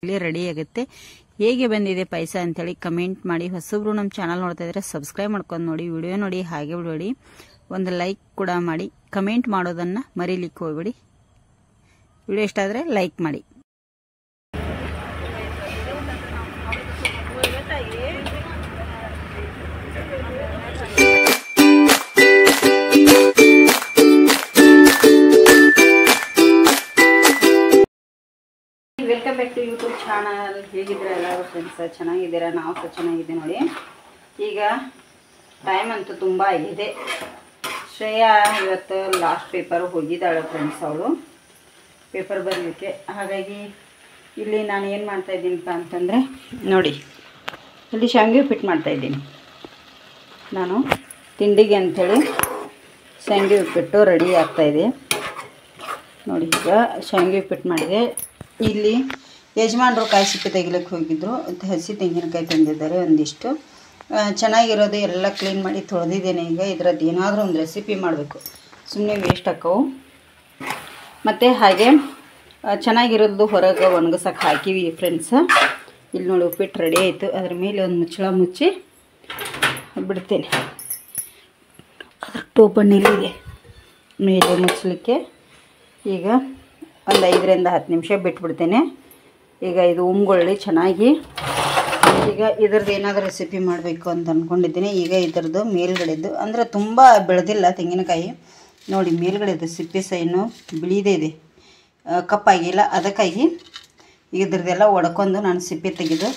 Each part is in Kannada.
ಇಲ್ಲಿ ರೆಡಿ ಆಗುತ್ತೆ. ಹೇಗೆ ಬಂದಿದೆ ಪಾಯಸ ಅಂತೇಳಿ ಕಮೆಂಟ್ ಮಾಡಿ. ಹೊಸಬ್ರು ನಮ್ಮ ಚಾನಲ್ ನೋಡ್ತಾ ಇದ್ರೆ ಸಬ್ಸ್ಕ್ರೈಬ್ ಮಾಡ್ಕೊಂಡು ನೋಡಿ, ವಿಡಿಯೋ ನೋಡಿ, ಹಾಗೆ ಬಿಡಬೇಡಿ, ಒಂದು ಲೈಕ್ ಕೂಡ ಮಾಡಿ. ಕಮೆಂಟ್ ಮಾಡೋದನ್ನ ಮರೀಲಿಕ್ಕೆ ಹೋಗ್ಬೇಡಿ. ವಿಡಿಯೋ ಇಷ್ಟ ಆದರೆ ಲೈಕ್ ಮಾಡಿ. Welcome back to YouTube channel. ಹೇಗಿದ್ದೀರಾ ಎಲ್ಲರೂ ಫ್ರೆಂಡ್ಸ್? ಚೆನ್ನಾಗಿದ್ದೀರಾ? ನಾವು ಸಹ ಚೆನ್ನಾಗಿದ್ದೀವಿ ನೋಡಿ. ಈಗ ಟೈಮ್ ಅಂತೂ ತುಂಬ ಆಗಿದೆ. ಶ್ರೇಯಾ ಇವತ್ತು ಲಾಸ್ಟ್ ಪೇಪರ್ ಹೋಗಿದ್ದಾಳೆ ಫ್ರೆಂಡ್ಸ್, ಅವಳು ಪೇಪರ್ ಬರಲಿಕ್ಕೆ. ಹಾಗಾಗಿ ಇಲ್ಲಿ ನಾನು ಏನು ಮಾಡ್ತಾಯಿದ್ದೀನಪ್ಪ ಅಂತಂದರೆ ನೋಡಿ, ಇಲ್ಲಿ ಶಾವಿಗೆ ಉಪ್ಪಿಟ್ಟು ಮಾಡ್ತಾಯಿದ್ದೀನಿ ನಾನು. ತಿಂಡಿಗೆ ಅಂಥೇಳಿ ಶಾವಿಗೆ ಉಪ್ಪಿಟ್ಟು ರೆಡಿ ಆಗ್ತಾಯಿದೆ ನೋಡಿ. ಈಗ ಶಾವಿಗೆ ಉಪ್ಪಿಟ್ಟು ಮಾಡಿದೆ. ಇಲ್ಲಿ ಯಜಮಾನರು ಕಾಯಿ ಸಿಪ್ಪೆ ತೆಗಿಲಿಕ್ಕೆ ಹೋಗಿದ್ದರು. ಹಸಿ ತೆಂಗಿನಕಾಯಿ ತಂದಿದ್ದಾರೆ ಒಂದಿಷ್ಟು. ಚೆನ್ನಾಗಿರೋದು ಎಲ್ಲ ಕ್ಲೀನ್ ಮಾಡಿ ತೊಳೆದಿದ್ದೇನೆ. ಈಗ ಇದರದ್ದು ಏನಾದರೂ ಒಂದು ರೆಸಿಪಿ ಮಾಡಬೇಕು, ಸುಮ್ಮನೆ ವೇಸ್ಟ್ ಹಾಕವು. ಮತ್ತು ಹಾಗೆ ಚೆನ್ನಾಗಿರೋದು ಹೊರಗೆ ಒಣಗಿಸೋಕೆ ಹಾಕಿವಿ ಫ್ರೆಂಡ್ಸ್. ಇಲ್ಲಿ ನೋಡಿ ಉಪ್ಪಿಟ್ಟು ರೆಡಿ ಆಯಿತು. ಅದ್ರ ಮೇಲೆ ಒಂದು ಮುಚ್ಚಳ ಮುಚ್ಚಿ ಬಿಡ್ತೇನೆ. ಅದ್ರ ಟೋಪಣ್ಣಲ್ಲಿದೆ ಮೇಲೆ ಮುಚ್ಚಲಿಕ್ಕೆ. ಈಗ ಒಂದು 5 ರಿಂದ 10 ನಿಮಿಷ ಬಿಟ್ಬಿಡ್ತೇನೆ. ಈಗ ಇದು ಉಮ್ಗೊಳ್ಳಿ ಚೆನ್ನಾಗಿ. ಈಗ ಇದ್ರದ್ದು ಏನಾದರೂ ರೆಸಿಪಿ ಮಾಡಬೇಕು ಅಂತ ಅಂದ್ಕೊಂಡಿದ್ದೀನಿ. ಈಗ ಇದರದ್ದು ಮೇಲ್ಗಡೆದು ಅಂದರೆ ತುಂಬ ಬೆಳೆದಿಲ್ಲ ತೆಂಗಿನಕಾಯಿ ನೋಡಿ. ಮೇಲ್ಗಡೆದು ಸಿಪ್ಪೆ ಸೈನು ಬಿಳಿದೇ ಇದೆ, ಕಪ್ಪಾಗಿಲ್ಲ. ಅದಕ್ಕಾಗಿ ಇದ್ರದ್ದೆಲ್ಲ ಒಡ್ಕೊಂಡು ನಾನು ಸಿಪ್ಪೆ ತೆಗೆದು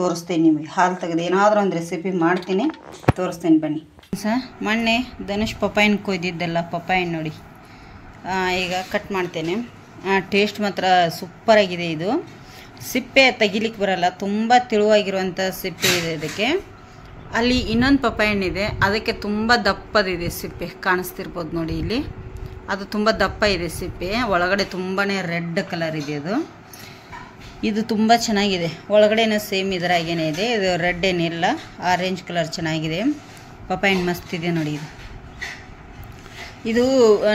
ತೋರಿಸ್ತೇನೆ ನಿಮಗೆ. ಹಾಲು ತೆಗೆದು ಏನಾದರೂ ಒಂದು ರೆಸಿಪಿ ಮಾಡ್ತೀನಿ, ತೋರಿಸ್ತೇನೆ ಬನ್ನಿ. ಮೊನ್ನೆ ಧನುಷ್ ಪಪ್ಪಾಯಿನ ಕೊಯ್ದಿದ್ದೆಲ್ಲ ಪಪ್ಪಾಯಿನ ನೋಡಿ. ಈಗ ಕಟ್ ಮಾಡ್ತೇನೆ. ಟೇಸ್ಟ್ ಮಾತ್ರ ಸೂಪರಾಗಿದೆ. ಇದು ಸಿಪ್ಪೆ ತೆಗಿಲಿಕ್ಕೆ ಬರಲ್ಲ, ತುಂಬ ತೆಳುವಾಗಿರುವಂಥ ಸಿಪ್ಪೆ ಇದೆ ಇದಕ್ಕೆ. ಅಲ್ಲಿ ಇನ್ನೊಂದು ಪಪ್ಪಾಯ ಹಣ್ಣಿದೆ, ಅದಕ್ಕೆ ತುಂಬ ದಪ್ಪದಿದೆ ಸಿಪ್ಪೆ, ಕಾಣಿಸ್ತಿರ್ಬೋದು ನೋಡಿ ಇಲ್ಲಿ. ಅದು ತುಂಬ ದಪ್ಪ ಇದೆ ಸಿಪ್ಪೆ, ಒಳಗಡೆ ತುಂಬಾ ರೆಡ್ ಕಲರ್ ಇದೆ ಅದು. ಇದು ತುಂಬ ಚೆನ್ನಾಗಿದೆ, ಒಳಗಡೆನೂ ಸೇಮ್ ಇದರಾಗೇನೆ ಇದೆ. ಇದು ರೆಡ್ ಏನಿಲ್ಲ, ಆರೆಂಜ್ ಕಲರ್ ಚೆನ್ನಾಗಿದೆ. ಪಪ್ಪಾಯ ಹಣ್ಣು ಮಸ್ತಿದೆ ನೋಡಿ. ಇದು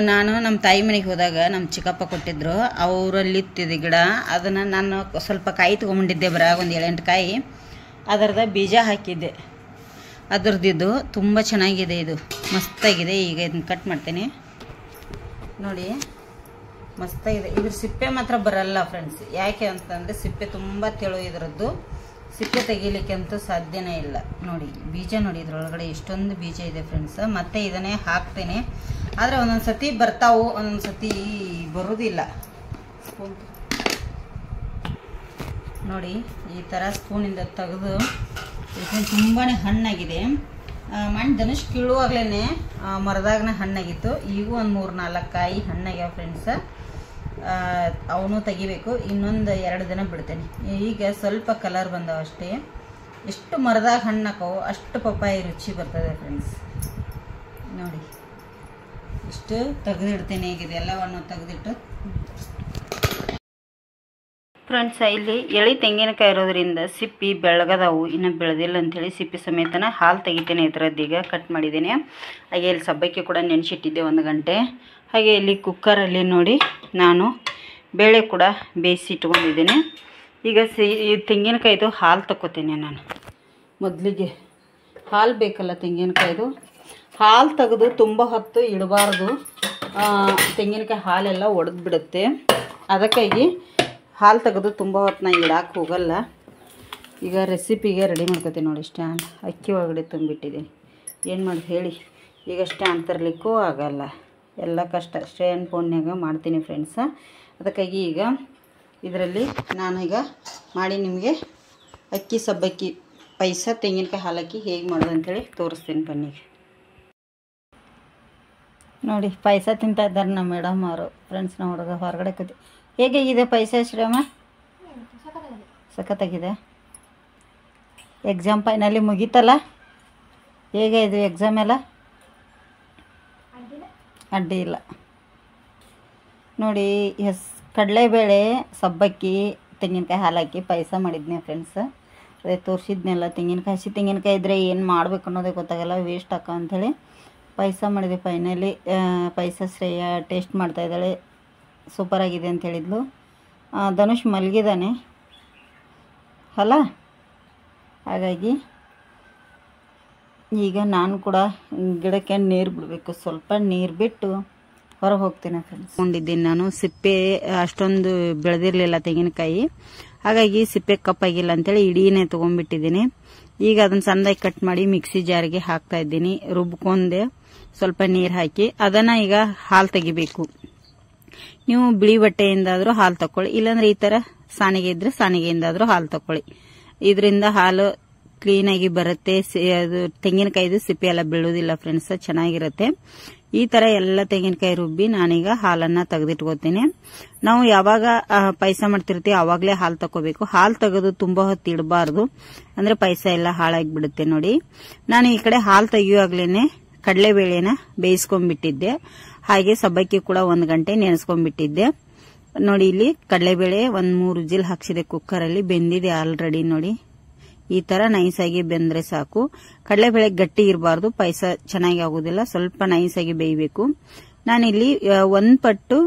ನಾನು ನಮ್ಮ ತಾಯಿ ಮನೆಗೆ ಹೋದಾಗ ನಮ್ಮ ಚಿಕ್ಕಪ್ಪ ಕೊಟ್ಟಿದ್ದರು. ಅವರಲ್ಲಿತ್ತಿದೆ ಗಿಡ. ಅದನ್ನು ನಾನು ಸ್ವಲ್ಪ ಕಾಯಿ ತೊಗೊಂಡಿದ್ದೆ, ಬರಾಗ ಒಂದು 7-8 ಕಾಯಿ. ಅದರದ ಬೀಜ ಹಾಕಿದ್ದೆ. ಅದರದ್ದು ತುಂಬ ಚೆನ್ನಾಗಿದೆ, ಇದು ಮಸ್ತಾಗಿದೆ. ಈಗ ಇದನ್ನ ಕಟ್ ಮಾಡ್ತೇನೆ ನೋಡಿ, ಮಸ್ತಾಗಿದೆ. ಇದ್ರ ಸಿಪ್ಪೆ ಮಾತ್ರ ಬರಲ್ಲ ಫ್ರೆಂಡ್ಸ್. ಯಾಕೆ ಅಂತಂದರೆ ಸಿಪ್ಪೆ ತುಂಬ ತೆಳು ಇದರದ್ದು. ಸಿಪ್ಪೆ ತೆಗಿಲಿಕ್ಕೆ ಅಂತೂ ಸಾಧ್ಯನೇ ಇಲ್ಲ ನೋಡಿ. ಬೀಜ ನೋಡಿ, ಇದ್ರೊಳಗಡೆ ಎಷ್ಟೊಂದು ಬೀಜ ಇದೆ ಫ್ರೆಂಡ್ಸ್. ಮತ್ತೆ ಇದನ್ನೇ ಹಾಕ್ತೇನೆ. ಆದರೆ ಒಂದೊಂದು ಸತಿ ಬರ್ತಾವು, ಒಂದೊಂದು ಸತಿ ಬರೋದಿಲ್ಲ. ಸ್ಪೂನ್ ನೋಡಿ, ಈ ಥರ ಸ್ಪೂನಿಂದ ತೆಗೆದು ಇದನ್ನು ತುಂಬಾ ಹಣ್ಣಾಗಿದೆ. ಮಣ್ಣು ಧನುಷ್ ಕೀಳುವಾಗಲೇ ಮರದಾಗನೇ ಹಣ್ಣಾಗಿತ್ತು. ಈಗೂ ಒಂದು 3-4 ಕಾಯಿ ಹಣ್ಣಾಗ್ಯಾವ ಫ್ರೆಂಡ್ಸ್. ಅವನು ತೆಗಿಬೇಕು. ಇನ್ನೊಂದು 2 ದಿನ ಬಿಡ್ತೇನೆ. ಈಗ ಸ್ವಲ್ಪ ಕಲರ್ ಬಂದವ ಅಷ್ಟೇ. ಎಷ್ಟು ಮರದಾಗ ಹಣ್ಣು ಹಾಕವು ಅಷ್ಟು ಪಪ್ಪಾಯಿ ರುಚಿ ಬರ್ತದೆ ಫ್ರೆಂಡ್ಸ್ ನೋಡಿ. ಇಷ್ಟು ತೆಗೆದಿಡ್ತೇನೆ. ಈಗ ಇದೆಲ್ಲವನ್ನು ತೆಗೆದಿಟ್ಟು ಫ್ರೆಂಡ್ಸ್, ಇಲ್ಲಿ ಎಳೆ ತೆಂಗಿನಕಾಯಿ ಇರೋದ್ರಿಂದ ಸಿಪ್ಪಿ ಬೆಳಗದವು, ಇನ್ನೂ ಬೆಳೆದಿಲ್ಲ ಅಂಥೇಳಿ ಸಿಪ್ಪಿ ಸಮೇತನ ಹಾಲು ತೆಗಿತೇನೆ. ಇದರದ್ದೀಗ ಕಟ್ ಮಾಡಿದ್ದೇನೆ. ಹಾಗೆ ಇಲ್ಲಿ ಸಬ್ಬಕ್ಕಿ ಕೂಡ ನೆನೆಸಿಟ್ಟಿದ್ದೆ 1 ಗಂಟೆ. ಹಾಗೆ ಇಲ್ಲಿ ಕುಕ್ಕರಲ್ಲಿ ನೋಡಿ ನಾನು ಬೇಳೆ ಕೂಡ ಬೇಯಿಸಿಟ್ಕೊಂಡಿದ್ದೇನೆ. ಈಗ ತೆಂಗಿನಕಾಯಿದು ಹಾಲು ತಗೋತೇನೆ ನಾನು. ಮೊದಲಿಗೆ ಹಾಲು ಬೇಕಲ್ಲ ತೆಂಗಿನಕಾಯಿದು. ಹಾಲು ತೆಗೆದು ತುಂಬ ಹೊತ್ತು ಇಡಬಾರ್ದು, ತೆಂಗಿನಕಾಯಿ ಹಾಲೆಲ್ಲ ಒಡೆದು ಬಿಡುತ್ತೆ. ಅದಕ್ಕಾಗಿ ಹಾಲು ತೆಗೆದು ತುಂಬ ಹೊತ್ತು ನಾನು ಇಡಕ್ಕೆ ಹೋಗಲ್ಲ. ಈಗ ರೆಸಿಪಿಗೆ ರೆಡಿ ಮಾಡ್ಕೊತೀನಿ ನೋಡಿ. ಸ್ಟ್ಯಾಂಡ್ ಅಕ್ಕಿ ಒಳಗಡೆ ತುಂಬಿಟ್ಟಿದ್ದೀನಿ. ಏನು ಮಾಡಿ ಹೇಳಿ, ಈಗ ಸ್ಟ್ಯಾಂಡ್ ತರಲಿಕ್ಕೂ ಆಗಲ್ಲ, ಎಲ್ಲ ಕಷ್ಟ. ಸ್ಟ್ಯಾಂಡ್ ಫೋನ್ಯಾಗ ಮಾಡ್ತೀನಿ ಫ್ರೆಂಡ್ಸ. ಅದಕ್ಕಾಗಿ ಈಗ ಇದರಲ್ಲಿ ನಾನೀಗ ಮಾಡಿ ನಿಮಗೆ ಅಕ್ಕಿ ಸಬ್ಬಕ್ಕಿ ಪಾಯಸ ತೆಂಗಿನಕಾಯಿ ಹಾಲಕ್ಕಿ ಹೇಗೆ ಮಾಡೋದು ಅಂಥೇಳಿ ತೋರಿಸ್ತೀನಿ ಬನ್ನಿ. ನೋಡಿ, ಪಾಯಸ ತಿಂತಾ ಇದ್ದಾರೆ ನಮ್ಮ ಮೇಡಮ್ ಅವರು. ಫ್ರೆಂಡ್ಸ್, ನಮ್ಮ ಹುಡುಗ ಹೊರಗಡೆ ಕೂತಿ. ಹೇಗಿದೆ ಪಾಯಸ ಶ್ರೀಯಮ್ಮ? ಸಖತ್ತಾಗಿದೆ. ಎಕ್ಸಾಮ್ ಫೈನಲಿ ಮುಗೀತಲ್ಲ, ಹೇಗೆ ಇದು ಎಕ್ಸಾಮ್ ಎಲ್ಲ? ಅಡ್ಡಿ ಇಲ್ಲ ನೋಡಿ. ಕಡಲೆಬೇಳೆ, ಸಬ್ಬಕ್ಕಿ, ತೆಂಗಿನಕಾಯಿ ಹಾಲಾಕಿ ಪಾಯಸ ಮಾಡಿದ್ನಿ ಫ್ರೆಂಡ್ಸ್. ಅದೇ ತೋರಿಸಿದ್ನೆಲ್ಲ. ತೆಂಗಿನಕಾಯಿ ಹಸಿ ತೆಂಗಿನಕಾಯಿ ಇದ್ದರೆ ಏನು ಮಾಡಬೇಕು ಅನ್ನೋದೇ ಗೊತ್ತಾಗಲ್ಲ, ವೇಸ್ಟ್ ಹಾಕೋ ಅಂಥೇಳಿ ಪಾಯಸ ಮಾಡಿದೆ. ಫೈನಲಿ ಪಾಯಸ ಶ್ರೇಯ ಟೇಸ್ಟ್ ಮಾಡ್ತಾಯಿದ್ದಾಳೆ. ಸೂಪರಾಗಿದೆ ಅಂತ ಹೇಳಿದ್ಲು. ಧನುಷ್ ಮಲಗಿದ್ದಾನೆ. ಅಲ್ಲ. ಹಾಗಾಗಿ ಈಗ ನಾನು ಕೂಡ ಗಿಡಕ್ಕೆ ನೀರು ಬಿಡಬೇಕು. ಸ್ವಲ್ಪ ನೀರು ಬಿಟ್ಟು ಹೊರಗೆ ಹೋಗ್ತೇನೆ ಫ್ರೆಂಡ್ಸ್. ಕೊಂಡಿದ್ದೀನಿ ನಾನು. ಸಿಪ್ಪೆ ಅಷ್ಟೊಂದು ಬೆಳೆದಿರಲಿಲ್ಲ ತೆಂಗಿನಕಾಯಿ, ಹಾಗಾಗಿ ಸಿಪ್ಪೆ ಕಪ್ಪಾಗಿಲ್ಲ ಅಂತೇಳಿ ಇಡೀನೇ ತೊಗೊಂಡ್ಬಿಟ್ಟಿದ್ದೀನಿ. ಈಗ ಅದನ್ನು ಸಣ್ಣದಾಗಿ ಕಟ್ ಮಾಡಿ ಮಿಕ್ಸಿ ಜಾರಿಗೆ ಹಾಕ್ತಾ ಇದ್ದೀನಿ. ರುಬ್ಕೊಂಡೆ ಸ್ವಲ್ಪ ನೀರು ಹಾಕಿ ಅದನ್ನು ಈಗ ಹಾಲು ತೆಗಿಬೇಕು. ನೀವು ಬಿಳಿ ಬಟ್ಟೆಯಿಂದಾದರೂ ಹಾಲು ತಕೊಳ್ಳಿ, ಇಲ್ಲಾಂದ್ರೆ ಈ ಥರ ಸಾಣಿಗೆ ಇದ್ರೆ ಸಾಣಿಗೆಯಿಂದಾದರೂ ಹಾಲು ತಕೊಳ್ಳಿ. ಇದರಿಂದ ಹಾಲು ಕ್ಲೀನಾಗಿ ಬರುತ್ತೆ. ಅದು ತೆಂಗಿನಕಾಯಿದು ಸಿಪ್ಪೆ ಎಲ್ಲ ಬೀಳುವುದಿಲ್ಲ ಫ್ರೆಂಡ್ಸ್, ಚೆನ್ನಾಗಿರುತ್ತೆ. ಈ ತರ ಎಲ್ಲ ತೆಂಗಿನಕಾಯಿ ರುಬ್ಬಿ ನಾನೀಗ ಹಾಲನ್ನ ತೆಗೆದಿಟ್ಕೋತೀನಿ. ನಾವು ಯಾವಾಗ ಪಾಯಸ ಮಾಡ್ತಿರ್ತೀವಿ ಅವಾಗಲೇ ಹಾಲು ತಗೋಬೇಕು. ಹಾಲು ತೆಗೆದು ತುಂಬಾ ಹೊತ್ತು ಇಡಬಾರ್ದು, ಅಂದ್ರೆ ಪಾಯಸ ಎಲ್ಲ ಹಾಳಾಗಿ ಬಿಡುತ್ತೆ. ನೋಡಿ, ನಾನು ಈ ಕಡೆ ಹಾಲು ತೆಗಿಯುವಾಗ್ಲೇನೆ ಕಡಲೆಬೇಳೆನ ಬೇಯಿಸ್ಕೊಂಡ್ಬಿಟ್ಟಿದ್ದೆ. ಹಾಗೆ ಸಬ್ಬಕ್ಕಿ ಕೂಡ 1 ಗಂಟೆ ನೆನೆಸ್ಕೊಂಡ್ಬಿಟ್ಟಿದ್ದೆ. ನೋಡಿ, ಇಲ್ಲಿ ಕಡಲೆಬೇಳೆ 1-3 ವಿಜಿಲ್ ಹಾಕ್ಸಿದೆ ಕುಕ್ಕರಲ್ಲಿ, ಬೆಂದಿದೆ ಆಲ್ರೆಡಿ. ನೋಡಿ, ಈ ತರ ನೈಸಾಗಿ ಬೆಂದ್ರೆ ಸಾಕು. ಕಡಲೆಬೇಳೆ ಗಟ್ಟಿ ಇರಬಾರ್ದು, ಪಾಯಸ ಚೆನ್ನಾಗಿ ಆಗುದಿಲ್ಲ. ಸ್ವಲ್ಪ ನೈಸಾಗಿ ಬೇಯಬೇಕು. ನಾನಿಲ್ಲಿ 2 ಪಟ್ಟು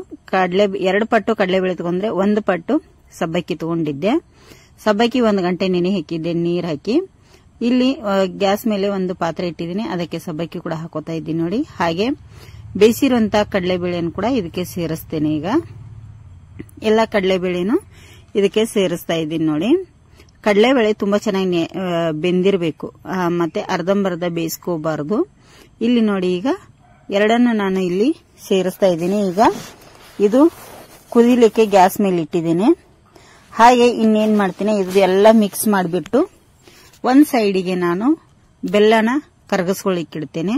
ಕಡಲೆಬೇಳೆ ತಗೊಂಡ್ರೆ 1 ಪಟ್ಟು ಸಬ್ಬಕ್ಕಿ ತಗೊಂಡಿದ್ದೆ. ಸಬ್ಬಕ್ಕಿ 1 ಗಂಟೆ ನೆನೆ ಹಾಕಿದ್ದೆ ನೀರ್ ಹಾಕಿ. ಇಲ್ಲಿ ಗ್ಯಾಸ್ ಮೇಲೆ ಒಂದು ಪಾತ್ರೆ ಇಟ್ಟಿದ್ದೀನಿ, ಅದಕ್ಕೆ ಸಬ್ಬಕ್ಕಿ ಕೂಡ ಹಾಕೋತಾ ಇದ್ದೀನಿ. ನೋಡಿ, ಹಾಗೆ ಬೇಯಿಸಿರುವಂತಹ ಕಡಲೆಬೇಳೆಯನ್ನು ಕೂಡ ಇದಕ್ಕೆ ಸೇರಿಸ್ತೇನೆ. ಈಗ ಎಲ್ಲ ಕಡಲೆಬೇಳೆನು ಇದಕ್ಕೆ ಸೇರಿಸ್ತಾ ಇದ್ದೀನಿ. ನೋಡಿ, ಕಡಲೆಬೇಳೆ ತುಂಬಾ ಚೆನ್ನಾಗಿ ಬೆಂದಿರಬೇಕು, ಮತ್ತೆ ಅರ್ಧಂಬರ್ಧ ಬೇಯಿಸ್ಕೋಬಾರದು. ಇಲ್ಲಿ ನೋಡಿ, ಈಗ ಎರಡನ್ನು ನಾನು ಇಲ್ಲಿ ಸೇರಿಸ್ತಾ ಇದ್ದೀನಿ. ಈಗ ಇದು ಕುದಿಲಿಕ್ಕೆ ಗ್ಯಾಸ್ ಮೇಲೆ ಇಟ್ಟಿದ್ದೀನಿ. ಹಾಗೆ ಇನ್ನೇನ್ ಮಾಡ್ತೀನಿ, ಇದು ಎಲ್ಲ ಮಿಕ್ಸ್ ಮಾಡಿಬಿಟ್ಟು ಒಂದ್ ಸೈಡಿಗೆ ನಾನು ಬೆಲ್ಲನ ಕರಗಿಸ್ಕೊಳ್ಳಿಕ್ಕಿಡ್ತೇನೆ.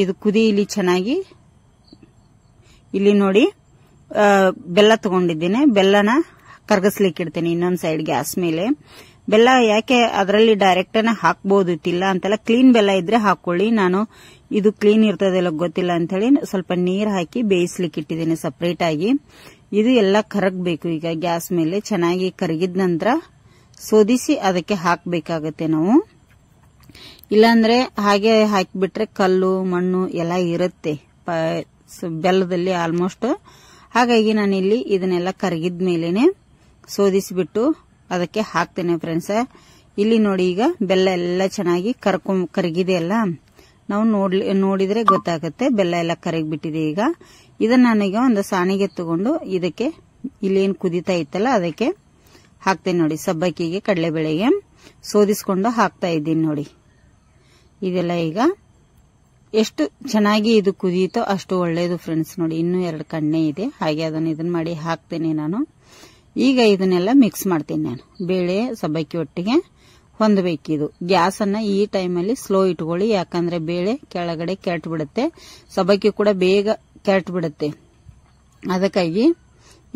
ಇದು ಕುದಿಲಿ ಚೆನ್ನಾಗಿ. ಇಲ್ಲಿ ನೋಡಿ, ಬೆಲ್ಲ ತಗೊಂಡಿದ್ದೇನೆ, ಬೆಲ್ಲನ ಕರಗಿಸ್ಲಿಕ್ಕೆ ಇಡ್ತೇನೆ ಇನ್ನೊಂದ್ ಸೈಡ್ ಗ್ಯಾಸ್ ಮೇಲೆ. ಬೆಲ್ಲ ಯಾಕೆ ಅದರಲ್ಲಿ ಡೈರೆಕ್ಟ್ ಹಾಕ್ಬಹುದು, ಇಲ್ಲ ಅಂತೆಲ್ಲ ಕ್ಲೀನ್ ಬೆಲ್ಲ ಇದ್ರೆ ಹಾಕೊಳ್ಳಿ. ನಾನು ಇದು ಕ್ಲೀನ್ ಇರ್ತದೆಲ್ಲ ಗೊತ್ತಿಲ್ಲ ಅಂತ ಹೇಳಿ ಸ್ವಲ್ಪ ನೀರ್ ಹಾಕಿ ಬೇಯಿಸ್ಲಿಕ್ಕೆ ಇಟ್ಟಿದ್ದೇನೆ ಸಪರೇಟ್ ಆಗಿ. ಇದು ಎಲ್ಲ ಕರಗಬೇಕು. ಈಗ ಗ್ಯಾಸ್ ಮೇಲೆ ಚೆನ್ನಾಗಿ ಕರಗಿದ ನಂತರ ಸೋದಿಸಿ ಅದಕ್ಕೆ ಹಾಕಬೇಕಾಗತ್ತೆ ನಾವು. ಇಲ್ಲಾಂದ್ರೆ ಹಾಗೆ ಹಾಕಿಬಿಟ್ರೆ ಕಲ್ಲು ಮಣ್ಣು ಎಲ್ಲ ಇರುತ್ತೆ ಬೆಲ್ಲದಲ್ಲಿ ಆಲ್ಮೋಸ್ಟ್. ಹಾಗಾಗಿ ನಾನಿಲ್ಲಿ ಇದನ್ನೆಲ್ಲ ಕರಗಿದ ಮೇಲೇನೆ ಸೋದಿಸಿಬಿಟ್ಟು ಅದಕ್ಕೆ ಹಾಕ್ತೇನೆ ಫ್ರೆಂಡ್ಸ್. ಇಲ್ಲಿ ನೋಡಿ, ಈಗ ಬೆಲ್ಲ ಎಲ್ಲ ಚೆನ್ನಾಗಿ ಕರಗಿದೆ ಅಲ್ಲ, ನಾವು ನೋಡಿದ್ರೆ ಗೊತ್ತಾಗುತ್ತೆ ಬೆಲ್ಲ ಎಲ್ಲ ಕರಗಿಬಿಟ್ಟಿದೆ. ಈಗ ಇದನ್ನ ನಾನೀಗ ಒಂದು ಸಾಣಿಗೆ ತಗೊಂಡು ಇದಕ್ಕೆ ಇಲ್ಲೇನು ಕುದಿತಾ ಇತ್ತಲ್ಲ ಅದಕ್ಕೆ ಹಾಕ್ತೇನೆ. ನೋಡಿ, ಸಬ್ಬಕ್ಕಿಗೆ ಕಡಲೆಬೇಳೆಗೆ ಸೋದಿಸ್ಕೊಂಡು ಹಾಕ್ತಾ ಇದ್ದೀನಿ. ನೋಡಿ, ಇದೆಲ್ಲ ಈಗ ಎಷ್ಟು ಚೆನ್ನಾಗಿ ಇದು ಕುದಿಯುತ್ತೋ ಅಷ್ಟು ಒಳ್ಳೇದು ಫ್ರೆಂಡ್ಸ್. ನೋಡಿ, ಇನ್ನೂ 2 ಕಣ್ಣೆ ಇದೆ, ಹಾಗೆ ಇದನ್ನ ಮಾಡಿ ಹಾಕ್ತೇನೆ ನಾನು. ಈಗ ಇದನ್ನೆಲ್ಲ ಮಿಕ್ಸ್ ಮಾಡ್ತೀನಿ ನಾನು. ಬೇಳೆ ಸಬ್ಬಕ್ಕಿ ಒಟ್ಟಿಗೆ ಹೊಂದಬೇಕಿದು. ಗ್ಯಾಸ್ ಅನ್ನ ಈ ಟೈಮಲ್ಲಿ ಸ್ಲೋ ಇಟ್ಕೊಳ್ಳಿ, ಯಾಕಂದ್ರೆ ಬೇಳೆ ಕೆಳಗಡೆ ಕೆಟ್ಟು ಬಿಡುತ್ತೆ, ಸಬ್ಬಕ್ಕಿ ಕೂಡ ಬೇಗ ಕೆಟ್ಟು ಬಿಡುತ್ತೆ. ಅದಕ್ಕಾಗಿ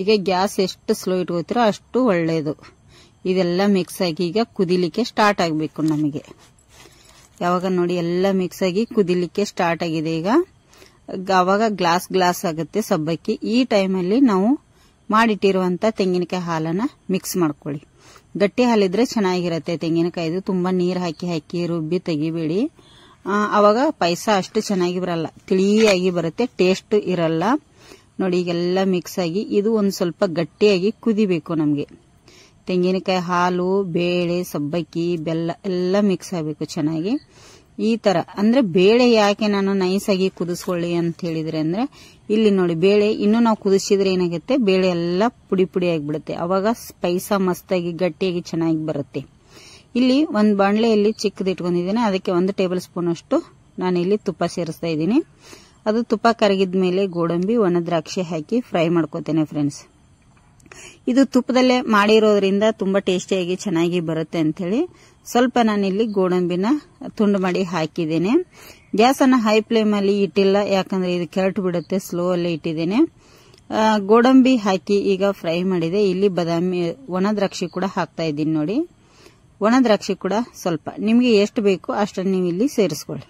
ಈಗ ಗ್ಯಾಸ್ ಎಷ್ಟು ಸ್ಲೋ ಇಟ್ಕೋತೀರೋ ಅಷ್ಟು ಒಳ್ಳೇದು. ಇದೆಲ್ಲ ಮಿಕ್ಸ್ ಆಗಿ ಈಗ ಕುದಿಲಿಕ್ಕೆ ಸ್ಟಾರ್ಟ್ ಆಗಬೇಕು ನಮಗೆ. ಯಾವಾಗ ನೋಡಿ ಎಲ್ಲ ಮಿಕ್ಸ್ ಆಗಿ ಕುದಿಲಿಕ್ಕೆ ಸ್ಟಾರ್ಟ್ ಆಗಿದೆ. ಈಗ ಅವಾಗ ಗ್ಲಾಸ್ ಆಗುತ್ತೆ ಸಬ್ಬಕ್ಕಿ. ಈ ಟೈಮಲ್ಲಿ ನಾವು ಮಾಡಿಟ್ಟಿರುವಂತ ತೆಂಗಿನಕಾಯಿ ಹಾಲನ್ನ ಮಿಕ್ಸ್ ಮಾಡ್ಕೊಳ್ಳಿ. ಗಟ್ಟಿ ಹಾಲಿದ್ರೆ ಚೆನ್ನಾಗಿರತ್ತೆ. ತೆಂಗಿನಕಾಯಿದು ತುಂಬಾ ನೀರ್ ಹಾಕಿ ರುಬ್ಬಿ ತೆಗಿಬೇಡಿ, ಅವಾಗ ಪಾಯಸ ಅಷ್ಟು ಚೆನ್ನಾಗಿ ಬರಲ್ಲ, ತಿಳಿಯಾಗಿ ಬರುತ್ತೆ, ಟೇಸ್ಟ್ ಇರಲ್ಲ. ನೋಡಿ, ಈಗೆಲ್ಲ ಮಿಕ್ಸ್ ಆಗಿ ಇದು ಒಂದ್ ಸ್ವಲ್ಪ ಗಟ್ಟಿಯಾಗಿ ಕುದಿಬೇಕು ನಮ್ಗೆ. ತೆಂಗಿನಕಾಯಿ ಹಾಲು, ಬೇಳೆ, ಸಬ್ಬಕ್ಕಿ, ಬೆಲ್ಲ ಎಲ್ಲ ಮಿಕ್ಸ್ ಆಗಬೇಕು ಚೆನ್ನಾಗಿ. ಈ ತರ ಅಂದ್ರೆ ಬೇಳೆ ಯಾಕೆ ನಾನು ನೈಸಾಗಿ ಕುದಿಸ್ಕೊಳ್ಳಿ ಅಂತ ಹೇಳಿದ್ರೆ ಅಂದ್ರೆ, ಇಲ್ಲಿ ನೋಡಿ ಬೇಳೆ ಇನ್ನು ನಾವು ಕುದಿಸಿದ್ರೆ ಏನಾಗುತ್ತೆ, ಬೇಳೆ ಎಲ್ಲ ಪುಡಿ ಪುಡಿ ಆಗಿಬಿಡುತ್ತೆ. ಅವಾಗ ಪಾಯಸ ಮಸ್ತಾಗಿ ಗಟ್ಟಿಯಾಗಿ ಚೆನ್ನಾಗಿ ಬರುತ್ತೆ. ಇಲ್ಲಿ ಒಂದು ಬಾಣಲೆಯಲ್ಲಿ ಚಿಕ್ಕದು ಇಟ್ಕೊಂಡಿದ್ದೀನಿ, ಅದಕ್ಕೆ 1 ಟೇಬಲ್ ಸ್ಪೂನ್ ಅಷ್ಟು ನಾನು ಇಲ್ಲಿ ತುಪ್ಪ ಸೇರಿಸ್ತಾ ಇದ್ದೀನಿ. ಅದು ತುಪ್ಪ ಕರಗಿದ ಮೇಲೆ ಗೋಡಂಬಿ, ಒಣ ದ್ರಾಕ್ಷಿ ಹಾಕಿ ಫ್ರೈ ಮಾಡ್ಕೋತೇನೆ ಫ್ರೆಂಡ್ಸ್. ಇದು ತುಪ್ಪದಲ್ಲೇ ಮಾಡಿರೋದ್ರಿಂದ ತುಂಬಾ ಟೇಸ್ಟಿಯಾಗಿ ಚೆನ್ನಾಗಿ ಬರುತ್ತೆ ಅಂತ ಹೇಳಿ ಸ್ವಲ್ಪ ನಾನಿಲ್ಲಿ ಗೋಡಂಬಿನ ತುಂಡು ಮಾಡಿ ಹಾಕಿದ್ದೇನೆ. ಗ್ಯಾಸ್ ಅನ್ನ ಹೈ ಫ್ಲೇಮ್ ಅಲ್ಲಿ ಇಟ್ಟಿಲ್ಲ, ಯಾಕಂದ್ರೆ ಇದು ಕೆರಟು ಬಿಡುತ್ತೆ, ಸ್ಲೋ ಅಲ್ಲೇ ಇಟ್ಟಿದ್ದೇನೆ. ಗೋಡಂಬಿ ಹಾಕಿ ಈಗ ಫ್ರೈ ಮಾಡಿದೆ. ಇಲ್ಲಿ ಬಾದಾಮಿ, ಒಣ ದ್ರಾಕ್ಷಿ ಕೂಡ ಹಾಕ್ತಾ ಇದ್ದೀನಿ. ನೋಡಿ, ಒಣ ದ್ರಾಕ್ಷಿ ಕೂಡ ಸ್ವಲ್ಪ ನಿಮ್ಗೆ ಎಷ್ಟು ಬೇಕು ಅಷ್ಟನ್ನು ನೀವು ಇಲ್ಲಿ ಸೇರಿಸ್ಕೊಳ್ಳಿ.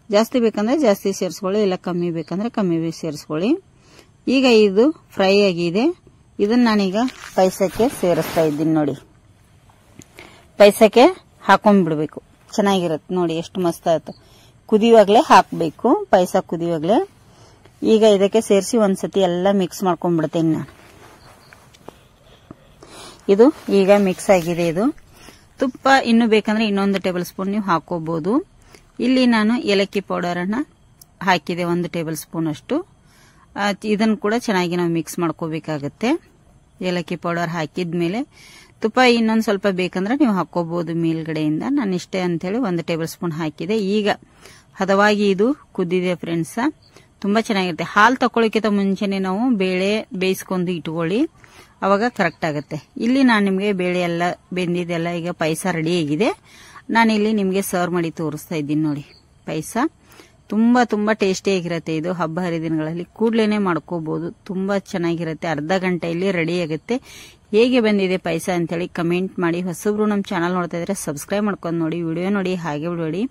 ಜಾಸ್ತಿ ಬೇಕಂದ್ರೆ ಜಾಸ್ತಿ ಸೇರಿಸ್ಕೊಳ್ಳಿ, ಇಲ್ಲ ಕಮ್ಮಿ ಬೇಕಂದ್ರೆ ಕಮ್ಮಿ ಸೇರಿಸ್ಕೊಳ್ಳಿ. ಈಗ ಇದು ಫ್ರೈ ಆಗಿದೆ. ಇದನ್ನ ನಾನೀಗ ಪಾಯಸಕ್ಕೆ ಸೇರಿಸ್ತಾ ಇದ್ದೀನಿ. ನೋಡಿ, ಪಾಯಸಕ್ಕೆ ಹಾಕೊಂಡ್ಬಿಡ್ಬೇಕು, ಚೆನ್ನಾಗಿರುತ್ತೆ. ನೋಡಿ ಎಷ್ಟು ಮಸ್ತ್ ಆಯ್ತು. ಕುದಿಯುವಾಗ್ಲೇ ಹಾಕಬೇಕು, ಪಾಯಸ ಕುದಿಯುವಾಗ್ಲೇ. ಈಗ ಇದಕ್ಕೆ ಸೇರಿಸಿ ಒಂದ್ಸತಿ ಎಲ್ಲ ಮಿಕ್ಸ್ ಮಾಡ್ಕೊಂಡ್ಬಿಡ್ತೇನೆ ನಾನು. ಇದು ಈಗ ಮಿಕ್ಸ್ ಆಗಿದೆ. ಇದು ತುಪ್ಪ ಇನ್ನೂ ಬೇಕಂದ್ರೆ ಇನ್ನೊಂದು ಟೇಬಲ್ ಸ್ಪೂನ್ ನೀವು ಹಾಕೋಬಹುದು. ಇಲ್ಲಿ ನಾನು ಏಲಕ್ಕಿ ಪೌಡರನ್ನು ಹಾಕಿದೆ 1 ಟೇಬಲ್ ಸ್ಪೂನ್ ಅಷ್ಟು. ಇದನ್ನು ಕೂಡ ಚೆನ್ನಾಗಿ ನಾವು ಮಿಕ್ಸ್ ಮಾಡ್ಕೋಬೇಕಾಗತ್ತೆ. ಏಲಕ್ಕಿ ಪೌಡರ್ ಹಾಕಿದ್ಮೇಲೆ ತುಪ್ಪ ಇನ್ನೊಂದು ಸ್ವಲ್ಪ ಬೇಕಂದ್ರೆ ನೀವು ಹಾಕೋಬಹುದು ಮೇಲ್ಗಡೆಯಿಂದ. ನಾನು ಇಷ್ಟೇ ಅಂತೇಳಿ 1 ಟೇಬಲ್ ಸ್ಪೂನ್ ಹಾಕಿದೆ. ಈಗ ಹದವಾಗಿ ಇದು ಕುದ್ದಿದೆ ಫ್ರೆಂಡ್ಸ್. ತುಂಬಾ ಚೆನ್ನಾಗಿರುತ್ತೆ. ಹಾಲು ತಕೊಳ್ಳೋಕ್ಕಿಂತ ಮುಂಚೆನೆ ನಾವು ಬೇಳೆ ಬೇಯಿಸ್ಕೊಂಡು ಇಟ್ಕೊಳ್ಳಿ, ಅವಾಗ ಕರೆಕ್ಟ್ ಆಗುತ್ತೆ. ಇಲ್ಲಿ ನಾನು ನಿಮಗೆ ಬೇಳೆ ಎಲ್ಲ ಬೆಂದಿದೆಲ್ಲ, ಈಗ ಪಾಯಸ ರೆಡಿ ಆಗಿದೆ. ನಾನಿಲ್ಲಿ ನಿಮಗೆ ಸರ್ವ್ ಮಾಡಿ ತೋರಿಸ್ತಾ ಇದ್ದೀನಿ ನೋಡಿ. ಪಾಯಸ ತುಂಬಾ ತುಂಬಾ ಟೇಸ್ಟಿಯಾಗಿರುತ್ತೆ. ಇದು ಹಬ್ಬ ಹರಿದಿನಗಳಲ್ಲಿ ಕೂಡ್ಲೇನೆ ಮಾಡ್ಕೋಬಹುದು. ತುಂಬಾ ಚೆನ್ನಾಗಿರುತ್ತೆ. ಅರ್ಧ ಗಂಟೆಯಲ್ಲಿ ರೆಡಿ ಆಗುತ್ತೆ. ಹೇಗೆ ಬಂದಿದೆ ಪಾಯಸ ಅಂತೇಳಿ ಕಮೆಂಟ್ ಮಾಡಿ. ಹೊಸಬ್ರು ನಮ್ಮ ಚಾನಲ್ ನೋಡ್ತಾ ಇದ್ರೆ ಸಬ್ಸ್ಕ್ರೈಬ್ ಮಾಡ್ಕೊಂಡು ನೋಡಿ, ವಿಡಿಯೋ ನೋಡಿ, ಹಾಗೆ ಬಿಡಬೇಡಿ.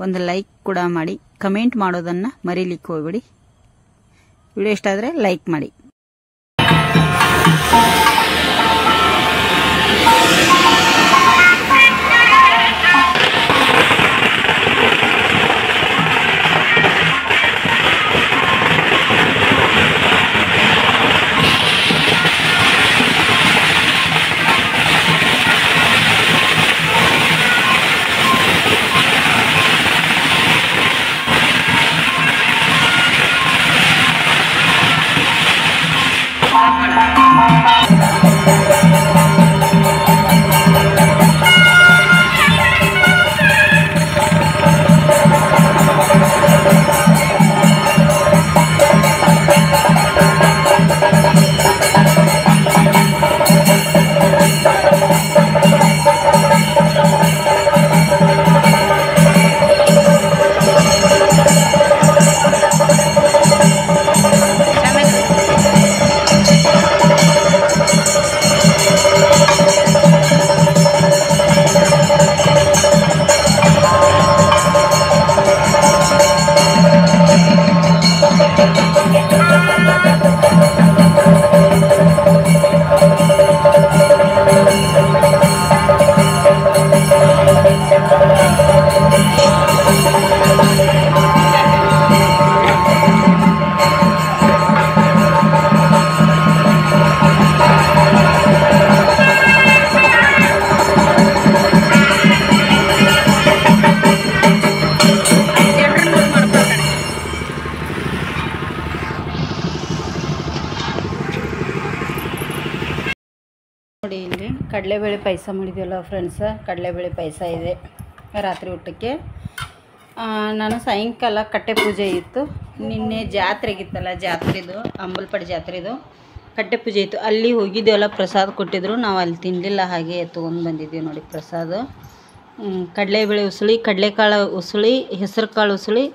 ಒಂದು ಲೈಕ್ ಕೂಡ ಮಾಡಿ. ಕಮೆಂಟ್ ಮಾಡೋದನ್ನ ಮರೀಲಿಕ್ಕೆ ಹೋಗ್ಬೇಡಿ. ವಿಡಿಯೋ ಇಷ್ಟ ಆದರೆ ಲೈಕ್ ಮಾಡಿ. ನೋಡಿ, ಇಲ್ಲಿ ಕಡಲೆಬೇಳೆ ಪಾಯಸ ಮಾಡಿದ್ದೀವಲ್ಲ ಫ್ರೆಂಡ್ಸ್. ಕಡಲೆಬೇಳೆ ಪಾಯಸ ಇದೆ ರಾತ್ರಿ ಊಟಕ್ಕೆ. ನಾನು ಸಾಯಂಕಾಲ ಕಟ್ಟೆ ಪೂಜೆ ಇತ್ತು. ನಿನ್ನೆ ಜಾತ್ರೆಗಿತ್ತಲ್ಲ, ಜಾತ್ರೆದು ಅಂಬಲ್ಪಟ್ಟು ಜಾತ್ರೆದು ಕಟ್ಟೆ ಪೂಜೆ ಇತ್ತು. ಅಲ್ಲಿ ಹೋಗಿದ್ದೇವಲ್ಲ, ಪ್ರಸಾದ ಕೊಟ್ಟಿದ್ರು. ನಾವು ಅಲ್ಲಿ ತಿನ್ನಲಿಲ್ಲ, ಹಾಗೆ ತೊಗೊಂಡು ಬಂದಿದ್ದೀವಿ ನೋಡಿ ಪ್ರಸಾದ. ಕಡಲೆಬೇಳೆ ಉಸುಳಿ, ಕಡಲೆಕಾಳು ಉಸುಳಿ, ಹೆಸರು ಕಾಳು ಉಸುಳಿ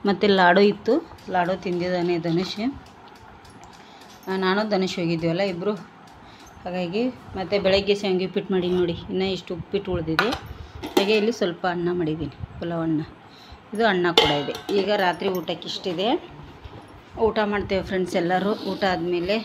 ಮತ್ತು ಲಾಡು ಇತ್ತು. ಲಾಡು ತಿಂದಿದ್ದಾನೆ ಧನುಷ್. ನಾನು ಧನುಷ್ ಹೋಗಿದ್ದೀವಲ್ಲ ಇಬ್ಬರು. ಹಾಗಾಗಿ ಮತ್ತು ಬೆಳಗ್ಗೆ ಶಾವಿಗೆ ಉಪ್ಪಿಟ್ಟು ಮಾಡಿ ನೋಡಿ. ಇನ್ನೂ ಇಷ್ಟು ಉಪ್ಪಿಟ್ಟು ಉಳಿದಿದೆ. ಹಾಗೆ ಇಲ್ಲಿ ಸ್ವಲ್ಪ ಅನ್ನ ಮಾಡಿದ್ದೀನಿ, ಪಲಾವ್ ಅನ್ನ. ಇದು ಅನ್ನ ಕೂಡ ಇದೆ. ಈಗ ರಾತ್ರಿ ಊಟಕ್ಕೆ ಇಷ್ಟಿದೆ. ಊಟ ಮಾಡ್ತೇವೆ ಫ್ರೆಂಡ್ಸ್ ಎಲ್ಲರೂ. ಊಟ ಆದಮೇಲೆ